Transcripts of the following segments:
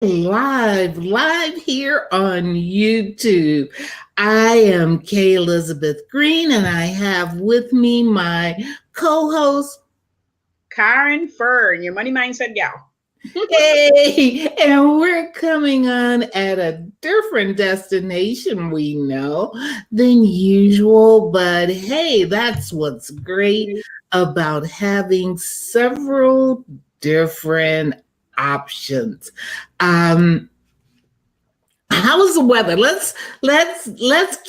Live here on YouTube. I am Kay Elizabeth Green, and I have with me my co host, Karen Fern, your money mindset gal. Hey, and we're coming on at a different destination, we know, than usual. But hey, that's what's great about having several different options. Um, How's the weather? Let's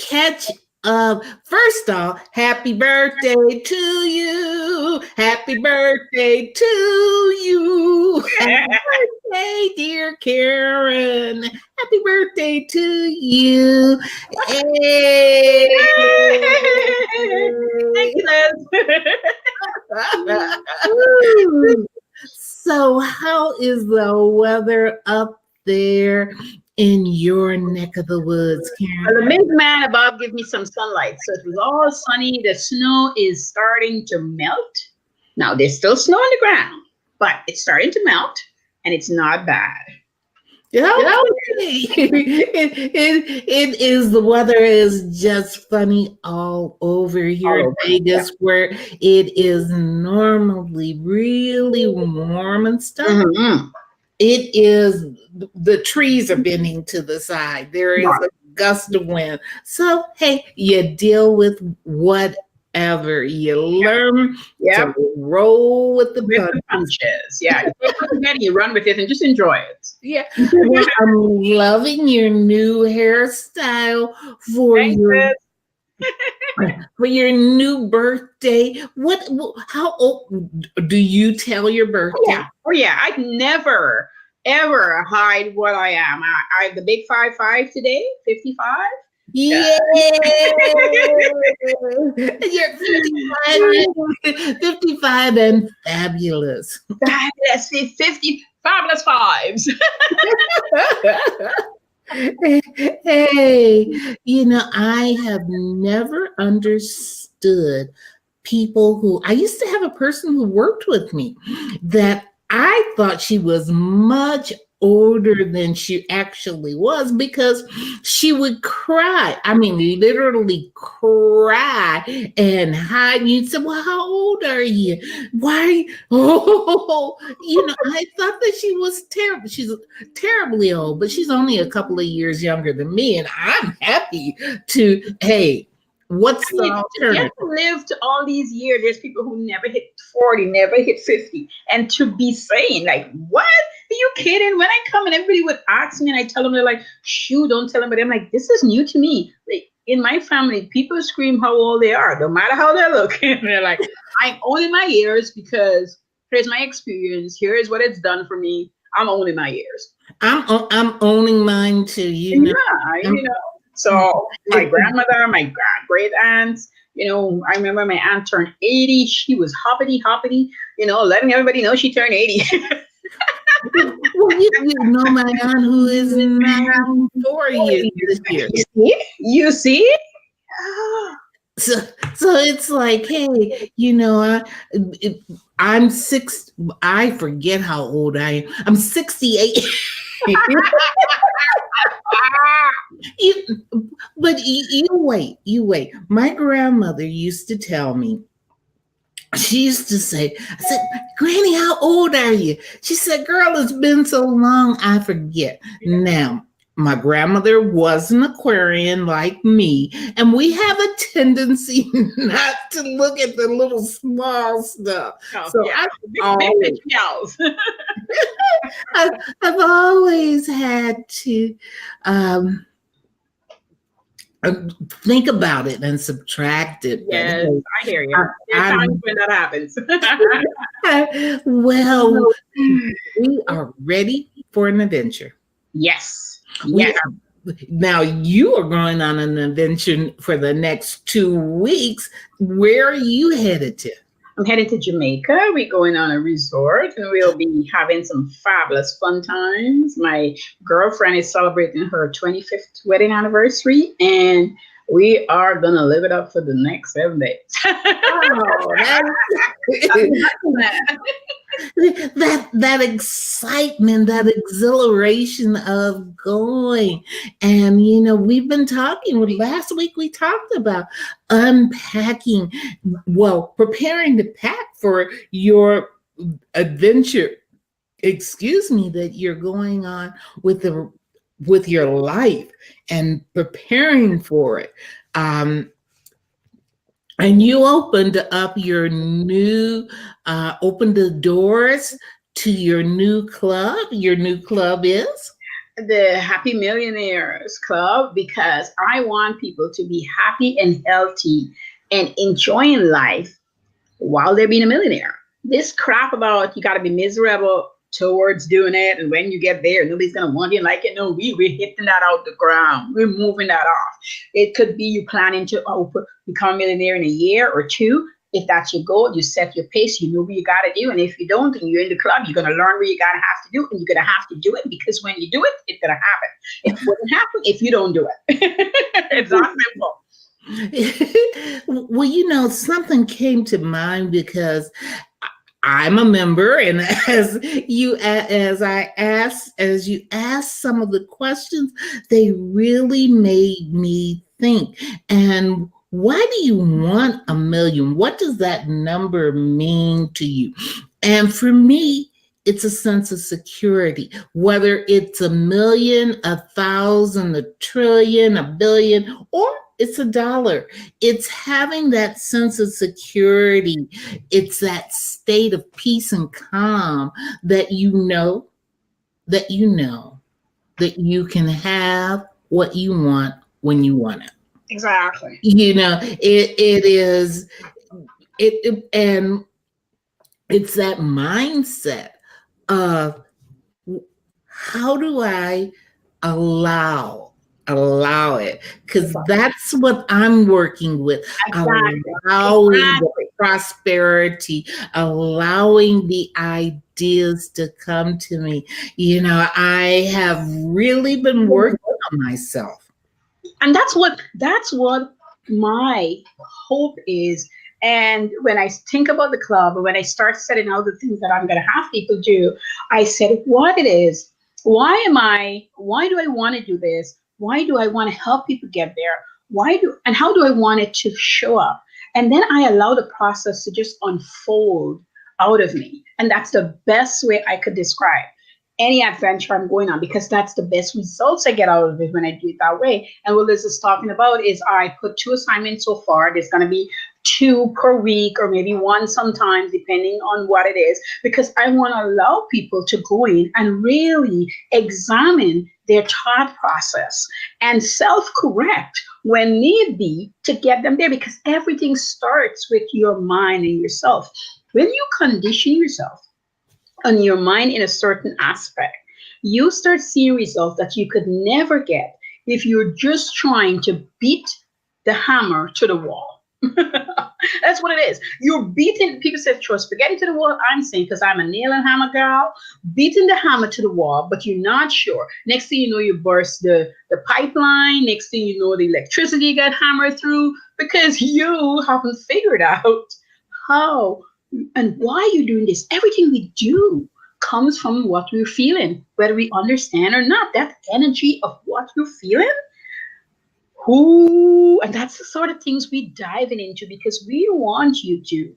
catch up. First off, happy birthday to you. Happy birthday to you. Happy birthday, dear Karen. Happy birthday to you. Hey. So, how is the weather up there in your neck of the woods, Well, the Karen? milkman above give me some sunlight. So it was all sunny. The snow is starting to melt. Now there's still snow on the ground, but it's starting to melt and it's not bad. Yeah, You know? it is the weather is just funny all over here All in over. Yeah. Vegas, where it is normally really warm and stuff. Mhm. It is the trees are bending to the side. There is Right. a gust of wind. So hey, you deal with whatever. You learn to Yep. roll with the With the punches. punches. Yeah. You take what you get and you run with it and just enjoy it. Yeah. Well, I'm loving your new hairstyle for Thanks, your sis. for your new birthday. How old do you tell your Oh birthday? yeah. Oh yeah. I'd never ever hide what I am. I have the big 5'5" today, 55. Yeah. Yeah. You're 55 and fabulous. Fabulous 50 fabulous fives. Hey, I have never understood people who I used to have a person who worked with me that I thought she was much older than she actually was because she would cry. I mean, literally cry and hide. You said, "Well, how old are you? Why?" Oh, I thought that she was terrible. She's terribly old, but she's only a couple of years younger than me, and I'm happy to. Hey, what's I the mean, you have alternative? to live to all these years. There's people who never hit 40, never hit 50. And to be saying, like, what? Are you kidding? When I come and everybody would ask me and I tell them, they're like, shoo, don't tell them. But I'm like, this is new to me. Like, in my family, people scream how old they are, no matter how they're looking. They're like, I'm owning my years because here's my experience. Here's what it's done for me. I'm owning my years. I'm owning mine too. Yeah, I'm, so my it, grandmother, my great aunts, I remember my aunt turned 80. She was hoppity hoppity, letting everybody know she turned 80. well, you know my aunt who is 94 years this year. You see? You see? Ah, So, so it's like, hey, it, I'm six. I forget how old I am. I'm 68. You, but you wait. My grandmother used to tell me, she used to say, I said, Granny, how old are you? She said, Girl, it's been so long, I forget. Now, my grandmother was an Aquarian like me, and we have a tendency not to look at the little small stuff. oh, So yeah. I've Big always, picture gals. I've, I've always had to um, think about it and subtract it. But Yes, hey, I hear you. I, There's times I'm when that happens. well. We are ready for an adventure. Yes. We Yes. are now. You are going on an adventure for the next 2 weeks. Where are you headed to? I'm headed to Jamaica. We're going on a resort and we'll be having some fabulous fun times. My girlfriend is celebrating her 25th wedding anniversary and we are going to live it up for the next 7 days. Oh, that's that excitement, that exhilaration of going. And we've been talking, last week we talked about unpacking, preparing to pack for your adventure, that you're going on with your life and preparing for it. And you opened up opened the doors to your new club. Your new club is? The Happy Millionaires Club, because I want people to be happy and healthy and enjoying life while they're being a millionaire. This crap about you got to be miserable towards doing it, and when you get there, nobody's gonna want you like it. No, we're hitting that out the ground. We're moving that off. It could be you planning to become a millionaire in a year or two. If that's your goal, you set your pace. You know what you got to do, and if you don't, and you're in the club, you're gonna learn what you gotta have to do, and you're gonna have to do it, because when you do it, it's gonna happen. It wouldn't happen if you don't do it. It's not simple. Well, something came to mind because I'm a member, and as you asked some of the questions, they really made me think. And why do you want a million? What does that number mean to you? And for me, it's a sense of security, whether it's a million, 1,000, 1,000,000,000,000, 1,billion, or it's $1. It's having that sense of security. It's that state of peace and calm that you know that you can have what you want when you want it. Exactly. And it's that mindset of, how do I allow it? Because that's what I'm working with. Exactly. Allowing the prosperity, allowing the ideas to come to me. I have really been working on myself. And that's what my hope is. And when I think about the club, or when I start setting out the things that I'm going to have people do, I said, what it is, why do I want to do this? Why do I want to help people get there? And how do I want it to show up? And then I allow the process to just unfold out of me. And that's the best way I could describe any adventure I'm going on, because that's the best results I get out of it when I do it that way. And what Liz is talking about is I put 2 assignments so far. There's going to be 2 per week, or maybe 1 sometimes, depending on what it is, because I want to allow people to go in and really examine their thought process and self-correct when need be to get them there, because everything starts with your mind and yourself. When you condition yourself on your mind in a certain aspect, you start seeing results that you could never get if you're just trying to beat the hammer to the wall. That's what it is. You're beating, people say, trust, spaghetti to the wall. I'm saying, because I'm a nail and hammer girl, beating the hammer to the wall, but you're not sure. Next thing you know, you burst the pipeline. Next thing you know, the electricity got hammered through, because you haven't figured out how and why you're doing this. Everything we do comes from what we're feeling, whether we understand or not. That energy of what you're feeling, and that's the sort of things we diving into, because we want you to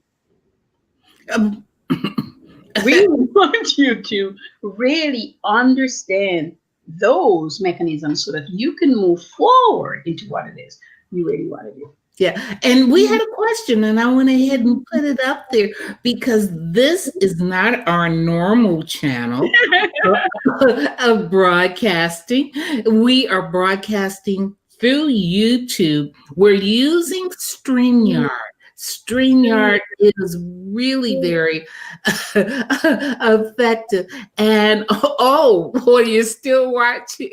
really understand those mechanisms so that you can move forward into what it is you really want to do. Yeah, and we had a question, and I went ahead and put it up there, because this is not our normal channel of broadcasting. We are broadcasting through YouTube. We're using StreamYard. StreamYard is really very effective. And boy, you're still watching.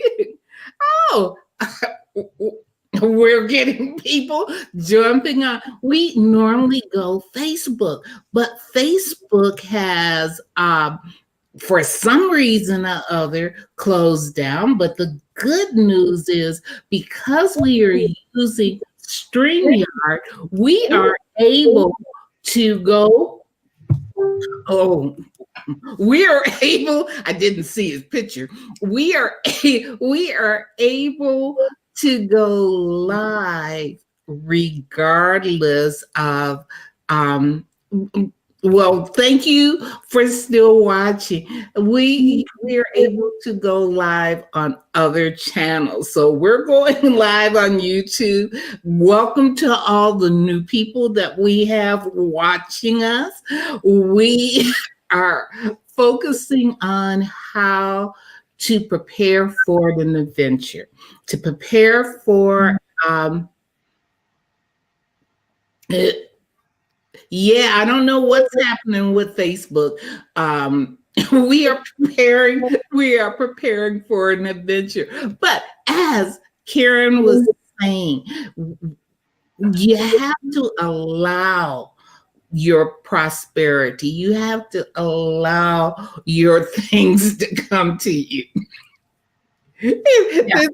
We're getting people jumping on. We normally go Facebook, but Facebook has, for some reason or other, closed down. But the good news is, because we are using StreamYard, we are able to go. we are able, I didn't see his picture. We are able to go live regardless of well, thank you for still watching. We are able to go live on other channels. So we're going live on YouTube. Welcome to all the new people that we have watching us. We are focusing on how to prepare for an adventure, to prepare for yeah, I don't know what's happening with Facebook. We are preparing for an adventure. But as Karen was saying, you have to allow your prosperity. You have to allow your things to come to you. Yeah.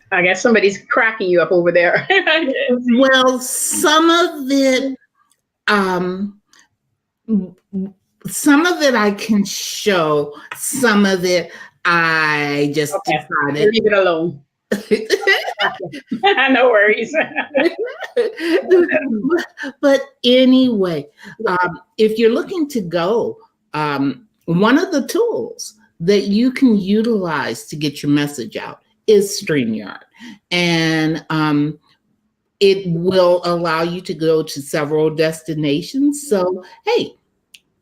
I guess somebody's cracking you up over there. Well, some of it, I can show. Some of it I just decided. Leave it alone. No worries. But anyway, if you're looking to go, one of the tools that you can utilize to get your message out is StreamYard. And it will allow you to go to several destinations. So, hey,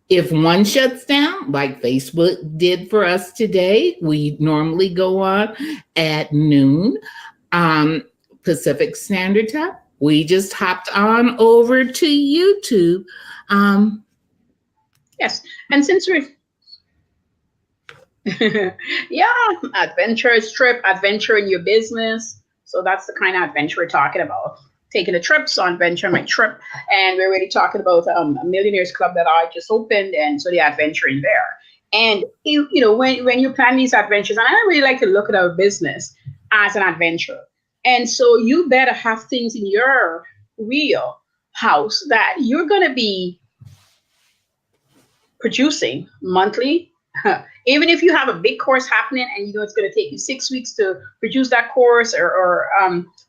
if one shuts down, like Facebook did for us today, we normally go on at noon Pacific Standard Time. We just hopped on over to YouTube. Yes, and since we're adventurous trip, adventure in your business. So that's the kind of adventure we're talking about. Taking a trip, so on Venture My Trip, and we're already talking about a Millionaires Club that I just opened, and so the adventure in there. And you know, when you plan these adventures, and I really like to look at our business as an adventure, and so you better have things in your real house that you're going to be producing monthly. Even if you have a big course happening and you know it's going to take you 6 weeks to produce that course or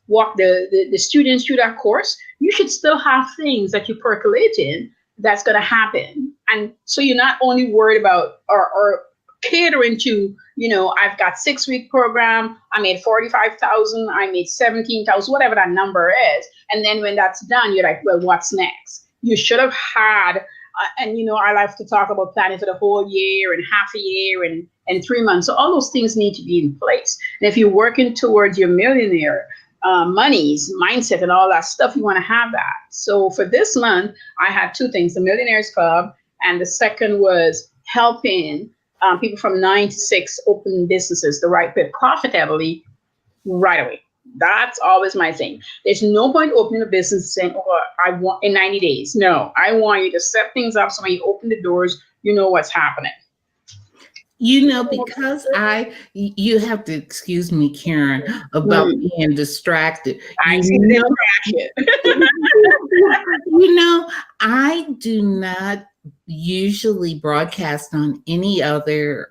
walk the students through that course, you should still have things that you percolate in that's going to happen. And so you're not only worried about or catering to, you know, I've got 6 week program, I made 45,000, I made 17,000, whatever that number is. And then when that's done, you're like, well, what's next? You should have had and you know, I like to talk about planning for the whole year and half a year and 3 months. So all those things need to be in place. And if you're working towards your millionaire monies, mindset, and all that stuff, you want to have that. So for this month, I had two things: the Millionaires Club, and the second was helping people from 9 to 6 open businesses the right way, profitably, right away. That's always my thing. There's no point opening a business saying, oh, I want in 90 days. No, I want you to set things up so when you open the doors, you know what's happening. You know, because you have to excuse me, Karen, about being distracted. You know, I do not usually broadcast on any other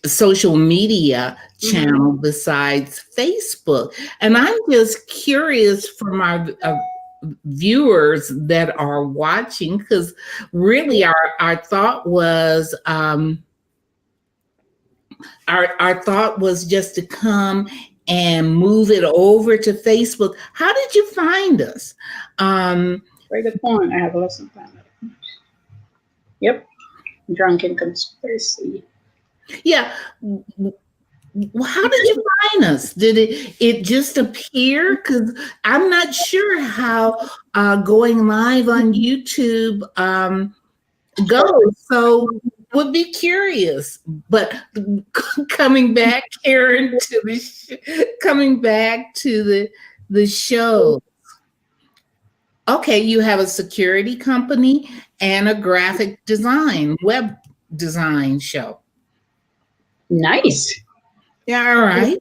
social media channel besides Facebook. And I'm just curious from our viewers that are watching, because really our thought was our thought was just to come and move it over to Facebook. How did you find us? Very good point. I have a lesson plan. Yep. Drunken Conspiracy. Yeah. How did you find us? Did it just appear? Because I'm not sure how going live on YouTube goes. So would be curious. But coming back, Karen, coming back to the show. Okay, you have a security company and a graphic design, web design show. Nice. Yeah, all right.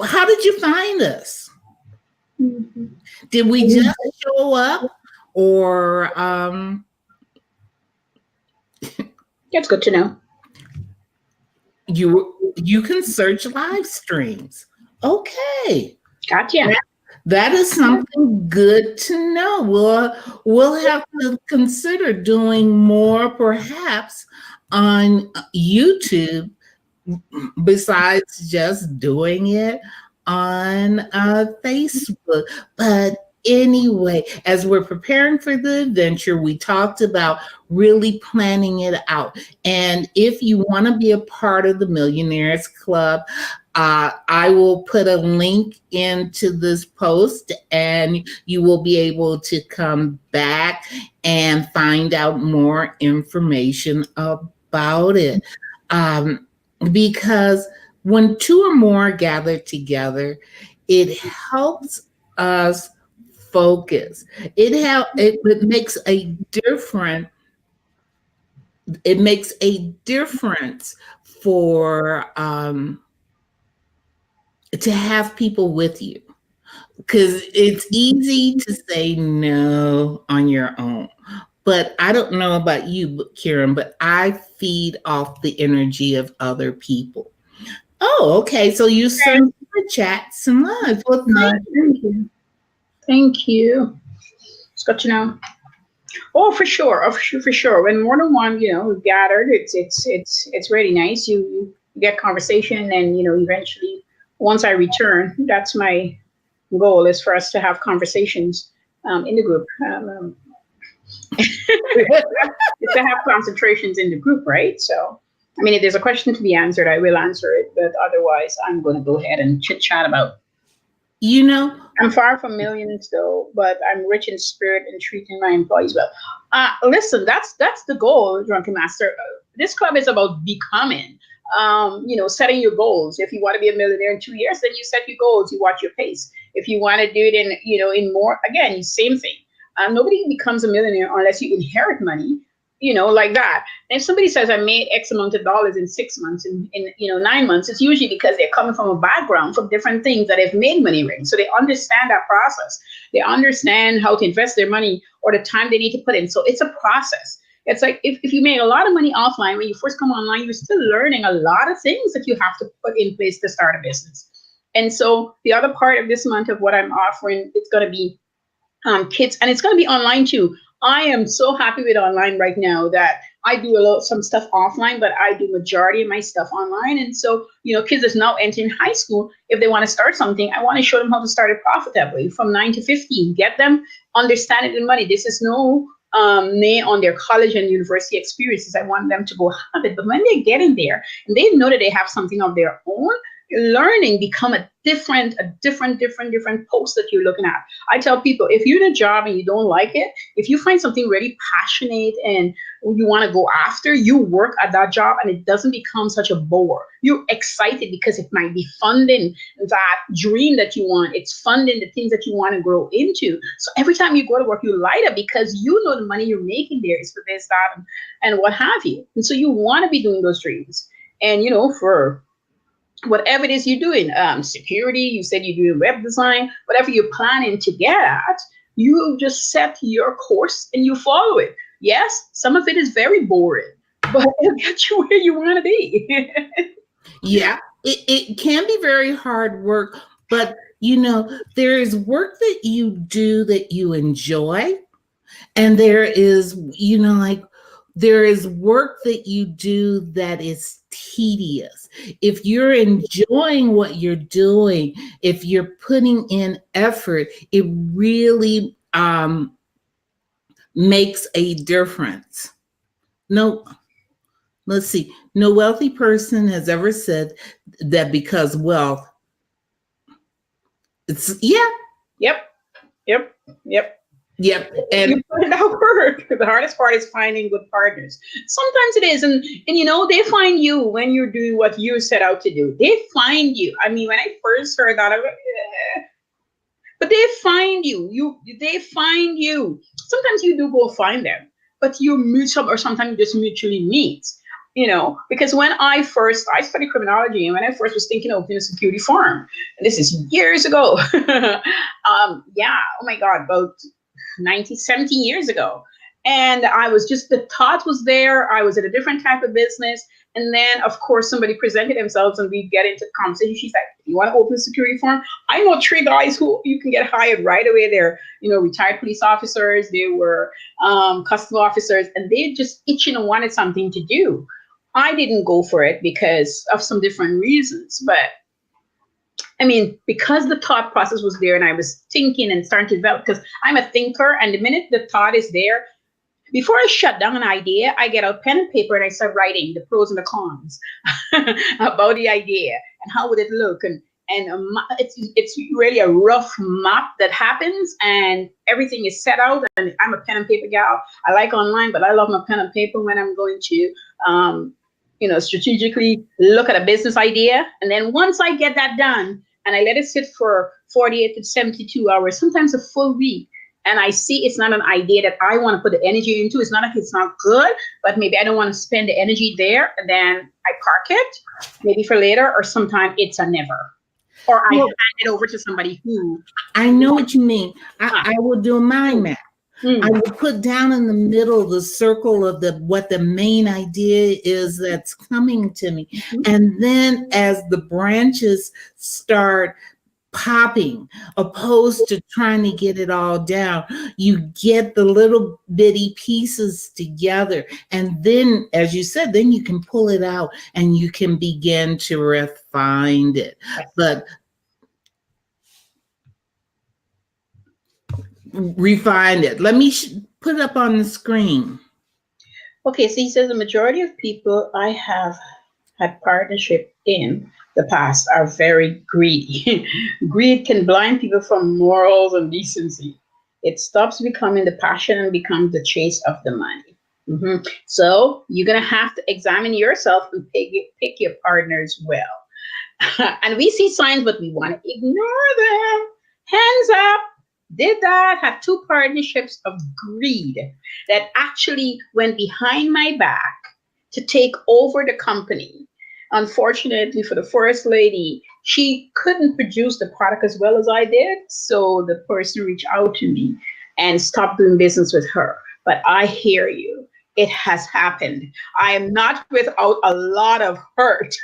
How did you find us? Did we just show up, or That's good to know. You can search live streams. Okay. Gotcha. That is something good to know. We'll have to consider doing more perhaps on YouTube besides just doing it on Facebook. But anyway, as we're preparing for the adventure, we talked about really planning it out. And if you want to be a part of the Millionaires Club, I will put a link into this post and you will be able to come back and find out more information about it. Because when two or more gather together, it helps us focus. It makes a difference. It makes a difference for to have people with you, because it's easy to say no on your own. But I don't know about you, Kieran, but I feed off the energy of other people. Oh, okay. So you sent the chat some love. Well, Thank you. Thank you. It's good to know. Oh, for sure. For sure. When more than one, gathered, it's really nice. You get conversation, and eventually, once I return, that's my goal, is for us to have conversations in the group. Is to have concentrations in the group, right? So, I mean, if there's a question to be answered, I will answer it. But otherwise, I'm going to go ahead and chit chat about. you know, I'm far from millions, though, but I'm rich in spirit and treating my employees well. Listen, that's the goal, Drunken Master. This club is about becoming. Setting your goals. If you want to be a millionaire in 2 years, then you set your goals. You watch your pace. If you want to do it in more, again, same thing. Nobody becomes a millionaire unless you inherit money, like that. And if somebody says I made X amount of dollars in 6 months, in 9 months, it's usually because they're coming from a background from different things that have made money ring. So they understand that process. They understand how to invest their money or the time they need to put in. So it's a process. It's like if you make a lot of money offline, when you first come online, you're still learning a lot of things that you have to put in place to start a business. And so the other part of this month of what I'm offering, it's going to be kids, and it's going to be online too. I am so happy with online right now that I do some stuff offline, but I do majority of my stuff online. And so, kids that's now entering high school, if they want to start something, I want to show them how to start it profitably from 9 to 15. Get them understanding the money. This is no nay on their college and university experiences. I want them to go have it. But when they're getting there and they know that they have something of their own, learning become a different post that you're looking at. I tell people, if you're in a job and you don't like it, if you find something really passionate and you want to go after, you work at that job and it doesn't become such a bore. You're excited because it might be funding that dream that you want. It's funding the things that you want to grow into. So every time you go to work, you light up because you know the money you're making there is for this, that, and what have you. And so you want to be doing those dreams. And for whatever it is you're doing, security, you said you're doing web design, whatever you're planning to get at, you just set your course and you follow it. Yes, some of it is very boring, but it'll get you where you want to be. Yeah, it can be very hard work, but there is work that you do that you enjoy, and there is, there is work that you do that is tedious. If you're enjoying what you're doing, if you're putting in effort, it really makes a difference. No, let's see. No wealthy person has ever said that because wealth. It's Yep. And you put it out work. The hardest part is finding good partners. Sometimes it is, and they find you when you're doing what you set out to do. They find you. I mean, when I first heard that, I was like, but they find you. They find you. Sometimes you do go find them, but you meet some, or sometimes you just mutually meet. Because when I studied criminology, and when I first was thinking of opening a security firm, and this is years ago, oh my God, about 17 years ago. And I was just, the thought was there. I was in a different type of business. And then, of course, somebody presented themselves and we get into conversation. She's like, you want to open a security firm? I know 3 guys who you can get hired right away. They're, retired police officers. They were custom officers, and they just itching and wanted something to do. I didn't go for it because of some different reasons. But I mean, because the thought process was there and I was thinking and starting to develop, because I'm a thinker, and the minute the thought is there, before I shut down an idea, I get out pen and paper and I start writing the pros and the cons about the idea and how would it look. And it's really a rough map that happens, and everything is set out. And I'm a pen and paper gal. I like online, but I love my pen and paper when I'm going to, strategically look at a business idea. And then once I get that done and I let it sit for 48 to 72 hours, sometimes a full week, and I see it's not an idea that I want to put the energy into. It's not like it's not good, but maybe I don't want to spend the energy there. And then I park it, maybe for later, or sometimes it's a never. Or I hand it over to somebody who. I know what you mean. I will do a mind map. I will put down in the middle the circle of what the main idea is that's coming to me. And then as the branches start popping, opposed to trying to get it all down, you get the little bitty pieces together. And then, as you said, then you can pull it out and you can begin to refine it. But refine it. Let me put it up on the screen. Okay, so he says the majority of people I have had partnership in the past are very greedy. Greed can blind people from morals and decency. It stops becoming the passion and becomes the chase of the money. So you're going to have to examine yourself and pick your partners well. And we see signs, but we want to ignore them. Hands up. Did that, have 2 partnerships of greed that actually went behind my back to take over the company. Unfortunately for the first lady, she couldn't produce the product as well as I did. So the person reached out to me and stopped doing business with her. But I hear you. It has happened. I am not without a lot of hurt.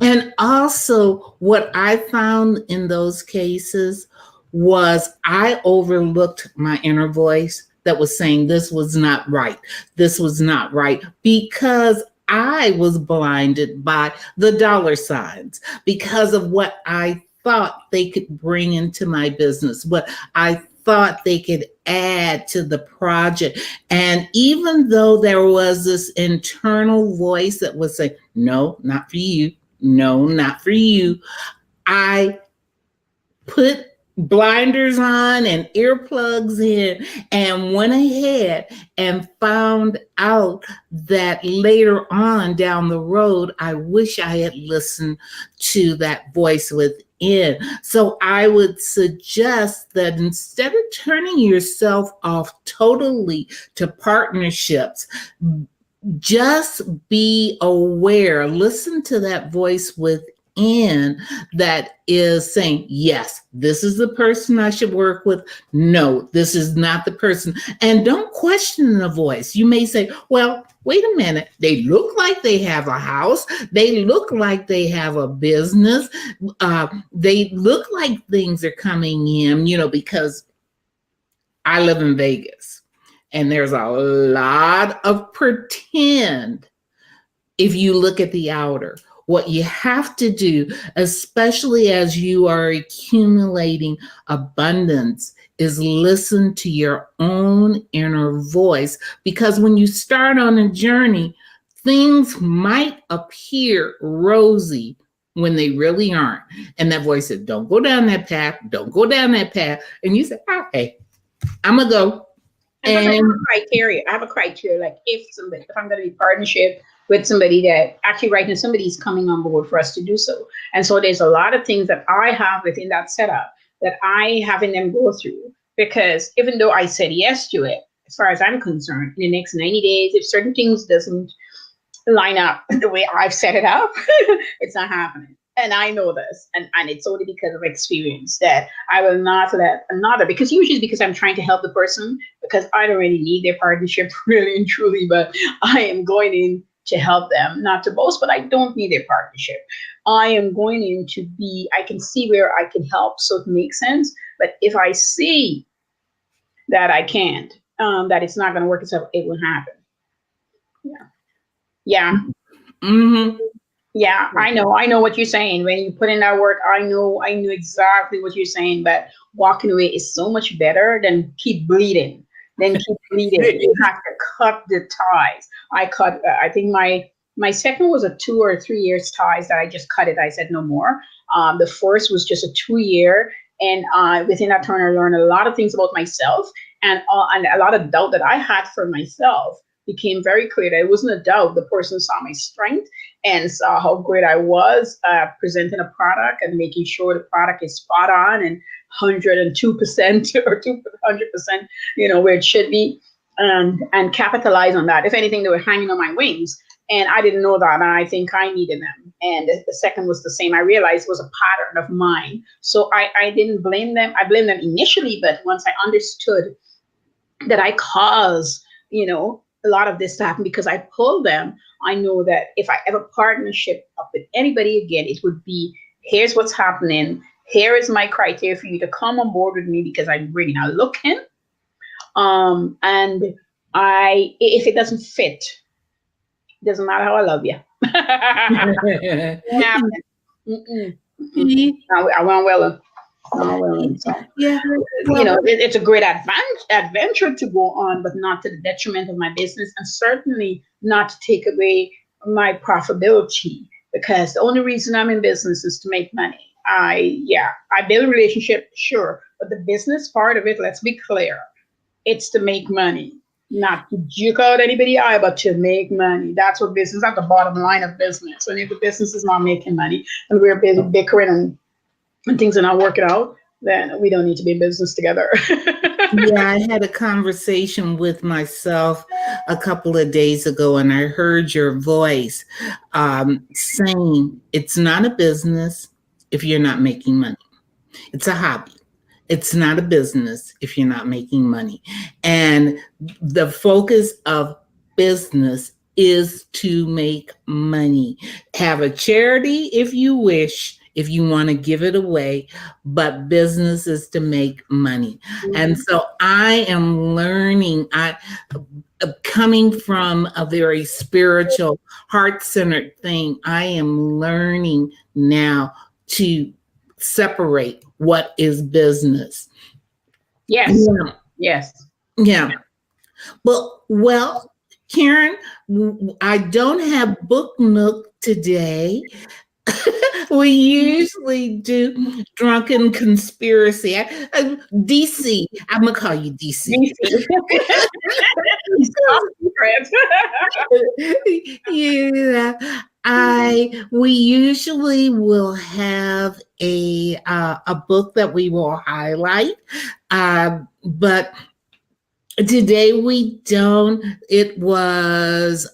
And also what I found in those cases was I overlooked my inner voice that was saying this was not right. This was not right, because I was blinded by the dollar signs, because of what I thought they could bring into my business, what I thought they could add to the project. And even though there was this internal voice that was saying, no, not for you, no, not for you, I put blinders on and earplugs in and went ahead and found out that later on down the road, I wish I had listened to that voice within. So I would suggest that instead of turning yourself off totally to partnerships, just be aware, listen to that voice within that is saying, yes, this is the person I should work with. No, this is not the person. And don't question the voice. You may say, well, wait a minute. They look like they have a house. They look like they have a business. They look like things are coming in, because I live in Vegas and there's a lot of pretend if you look at the outer. What you have to do, especially as you are accumulating abundance, is listen to your own inner voice. Because when you start on a journey, things might appear rosy when they really aren't. And that voice says, don't go down that path. Don't go down that path. And you say, okay, I'm going to go. And I have a criteria. Like if I'm going to be partnership with somebody that actually right now somebody's coming on board for us to do so. And so there's a lot of things that I have within that setup that I having them go through, because even though I said yes to it, as far as I'm concerned, in the next 90 days, if certain things doesn't line up the way I've set it up, it's not happening. And I know this, and it's only because of experience that I will not let another, because usually it's because I'm trying to help the person, because I don't really need their partnership really and truly, but I am going in to help them, not to boast, but I don't need their partnership. I am going in to be, I can see where I can help, so it makes sense. But if I see that I can't, that it's not going to work itself, it will happen. Yeah. Yeah. Mm-hmm. Yeah, I know what you're saying. When you put in that work, I know exactly what you're saying. But walking away is so much better than keep bleeding. Then keep bleeding. You have to cut the ties. I cut. I think my second was a 2 or 3 years ties that I just cut it. I said no more. The first was just a 2 year, and within that turn, I learned a lot of things about myself, and a lot of doubt that I had for myself became very clear that it wasn't a doubt. The person saw my strength and saw how great I was presenting a product and making sure the product is spot on and 102% or 200%, where it should be, and capitalize on that. If anything, they were hanging on my wings, and I didn't know that, and I think I needed them. And the second was the same. I realized it was a pattern of mine. So I didn't blame them. I blamed them initially, but once I understood that I caused, a lot of this to happen because I pulled them, I know that if I ever partnership up with anybody again, it would be, here's what's happening. Here is my criteria for you to come on board with me because I'm really not looking. And if it doesn't fit, it doesn't matter how I love you. I want well. So, Yeah, it's a great adventure to go on, but not to the detriment of my business, and certainly not to take away my profitability, because the only reason I'm in business is to make money. I build a relationship, sure, but the business part of it, let's be clear, it's to make money, not to juke out anybody eye, but to make money. That's what business, that's the bottom line of business. And if the business is not making money and we're busy bickering and things are not working out, then we don't need to be in business together. Yeah, I had a conversation with myself a couple of days ago, and I heard your voice saying it's not a business if you're not making money. It's a hobby. It's not a business if you're not making money. And the focus of business is to make money. Have a charity if you wish, if you want to give it away, but business is to make money. Mm-hmm. And so I am learning, coming from a very spiritual, heart-centered thing, I am learning now to separate what is business. Yes. Yeah. Yes. Yeah. Well, Karen, I don't have Book Nook today. We usually do Drunken Conspiracy. DC. I'm gonna call you DC. Yeah. We usually will have a book that we will highlight, but today we don't. It was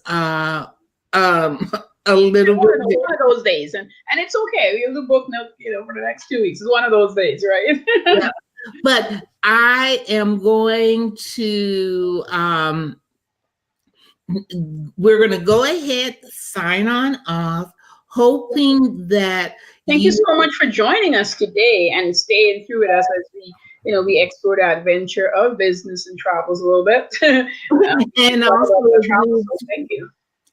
a little bit one of those days, and it's okay. We'll do Book Nook, for the next 2 weeks. It's one of those days, right? Yeah. But I am going to we're going to go ahead, sign on off, hoping that thank you so much for joining us today and staying through with us as we explore the adventure of business and travels a little bit. And also travels, so thank you.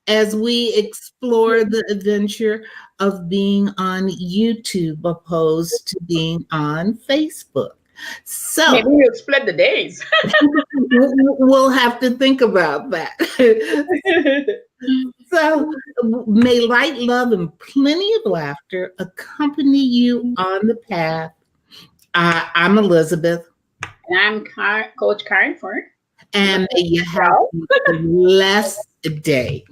As we explore the adventure of being on YouTube opposed to being on Facebook. So maybe we'll split the days. We'll have to think about that. So may light, love, and plenty of laughter accompany you on the path. I'm Elizabeth. And I'm Coach Karen Ford. And may you have a blessed day.